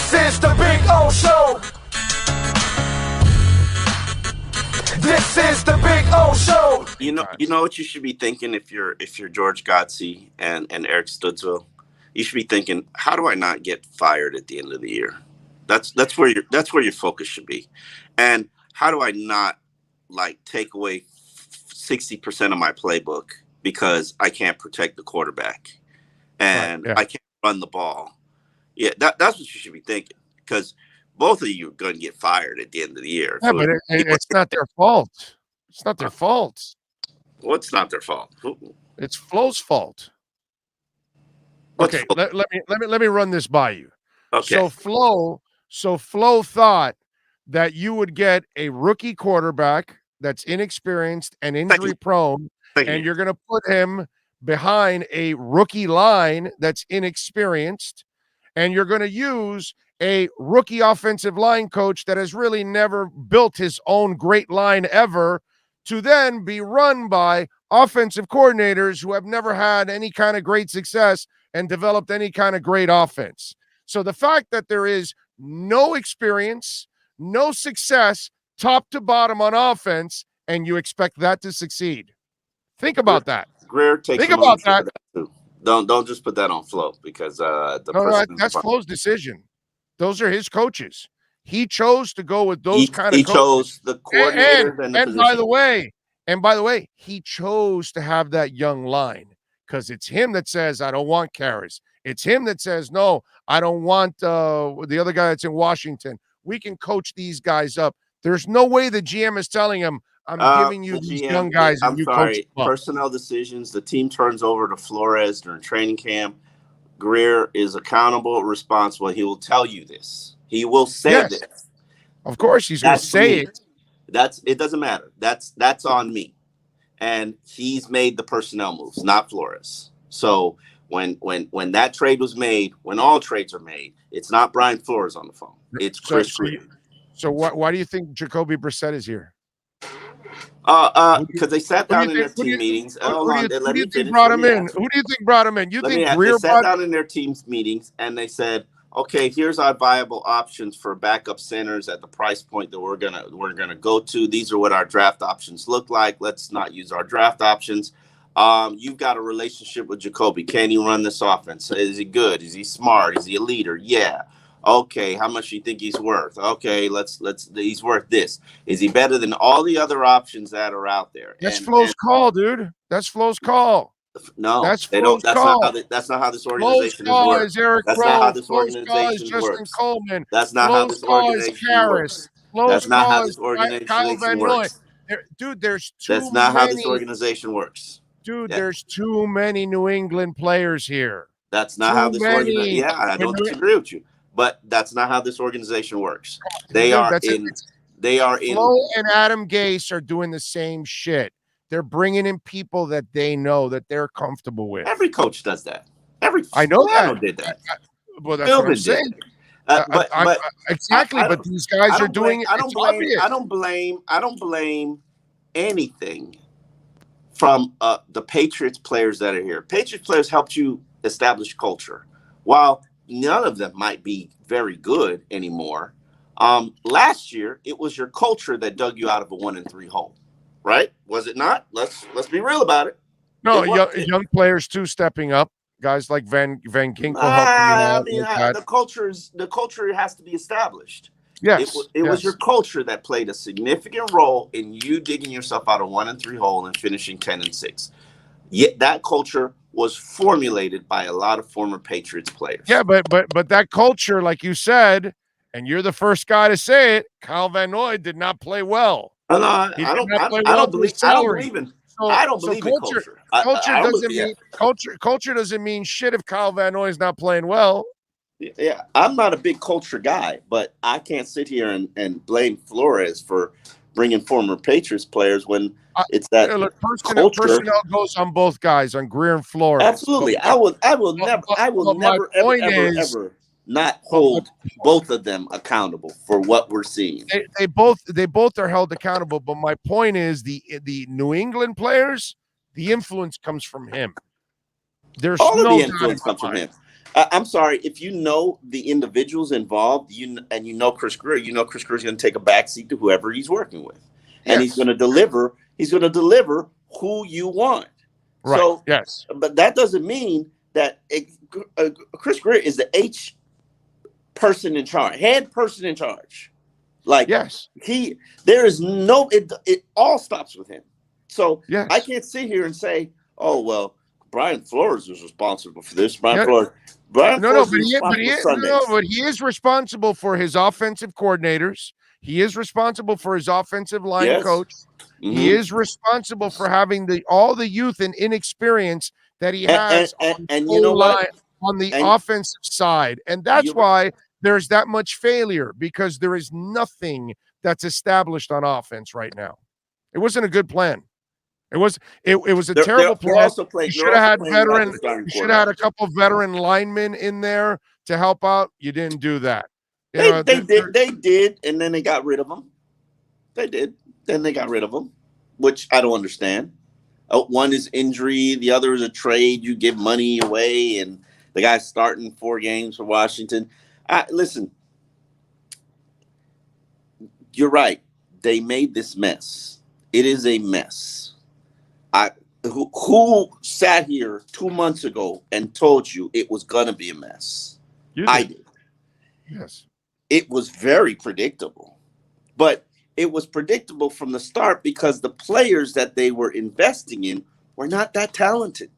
This is the Big O Show. This is the Big O Show. You know what you should be thinking if you're George Godsey and Eric Studzville? You should be thinking, how do I not get fired at the end of the year? That's where your focus should be. And how do I not take away 60% of my playbook because I can't protect the quarterback and I can't run the ball? Yeah, that's what you should be thinking, because both of you are going to get fired at the end of the year. Yeah, but it's not their fault. It's not their fault. What's not their fault? It's Flo's fault. Okay, let me run this by you. Okay. So Flo thought that you would get a rookie quarterback that's inexperienced and injury prone, and you're going to put him behind a rookie line that's inexperienced, and you're going to use a rookie offensive line coach that has really never built his own great line ever to then be run by offensive coordinators who have never had any kind of great success and developed any kind of great offense. So the fact that there is no experience, no success, top to bottom on offense, and you expect that to succeed. Think about that. Greer takes Think about that. Too. Don't just put that on Flo, because that's Flo's decision. Those are his coaches. He chose to go with those kind of coaches. He chose the coordinator and by the way, he chose to have that young line because it's him that says, I don't want Karras. It's him that says, no, I don't want the other guy that's in Washington. We can coach these guys up. There's no way the GM is telling him, I'm giving you these young guys. I'm sorry. Personnel decisions. The team turns over to Flores during training camp. Greer is accountable, responsible. He will tell you this. He will say this. Of course, he's going to say it. It doesn't matter. That's on me. And he's made the personnel moves, not Flores. So when that trade was made, when all trades are made, it's not Brian Flores on the phone. It's Chris Greer. So why do you think Jacoby Brissett is here? Because they sat down in their team meetings. Who do you think brought him in? You think Greer sat down in their team's meetings and they said, okay, here's our viable options for backup centers at the price point that we're gonna go to. These are what our draft options look like. Let's not use our draft options. You've got a relationship with Jacoby. Can he run this offense? Is he good? Is he smart? Is he a leader? Yeah. Okay, how much do you think he's worth? Okay, he's worth this. Is he better than all the other options that are out there? That's Flo's call, dude. That's Flo's call. No, that's Flo's call. That's not how this organization works. That's not how this organization works. Coleman. That's not how this organization works. That's not how this organization works. Dude, there's That's not how this organization works. Dude, there's too many New England players here. That's not how this organization. Yeah, I don't disagree with you. But that's not how this organization works. They are in. Flo and Adam Gase are doing the same shit. They're bringing in people that they know that they're comfortable with. Every coach does that. I know that. Did that. Well, that's what I'm saying. Exactly, but these guys are doing it. I don't blame anything from the Patriots players that are here. Patriots players helped you establish culture. While none of them might be very good anymore. Last year, it was your culture that dug you out of a 1-3 hole, right? Was it not? Let's be real about it. No, young players too stepping up. Guys like Van Ginkel helping you out. The culture has to be established. Yes, it was your culture that played a significant role in you digging yourself out of 1-3 hole and finishing 10-6. Yet that culture was formulated by a lot of former Patriots players. Yeah, but that culture, like you said, and you're the first guy to say it, Kyle Van Noy did not play well. I don't believe in culture. Culture doesn't mean shit if Kyle Van Noy is not playing well. Yeah, I'm not a big culture guy, but I can't sit here and blame Flores for bringing former Patriots players when it's that personnel goes on both guys, on Greer and Flores. Absolutely, I will never ever not hold both of them accountable for what we're seeing. They both are held accountable, but my point is the New England players, the influence comes from him. There's all no of the influence comes from him. I'm sorry, if you know the individuals involved, you know Chris Greer, Chris Greer's going to take a backseat to whoever he's working with, and he's going to deliver. He's going to deliver who you want. Right. So, yes, but that doesn't mean that Chris Greer is the person in charge, head person in charge. Like, yes, there is no, it all stops with him. So yes. I can't sit here and say, oh, well, Brian Flores was responsible for this. Brian Yeah. Flores is responsible for Sundays. But he is responsible for his offensive coordinators. He is responsible for his offensive line coach. Mm-hmm. He is responsible for having all the youth and inexperience that he has and you know what? On the offensive side. And that's why there's that much failure, because there is nothing that's established on offense right now. It wasn't a good plan. It was a terrible plan. You should have had a couple veteran linemen in there to help out. You didn't do that. They did, and then they got rid of them. They did. Then they got rid of them, which I don't understand. One is injury, the other is a trade. You give money away, and the guy's starting 4 games for Washington. Listen, you're right. They made this mess. It is a mess. Who sat here 2 months ago and told you it was going to be a mess? I did. Yes. It was very predictable. But it was predictable from the start because the players that they were investing in were not that talented.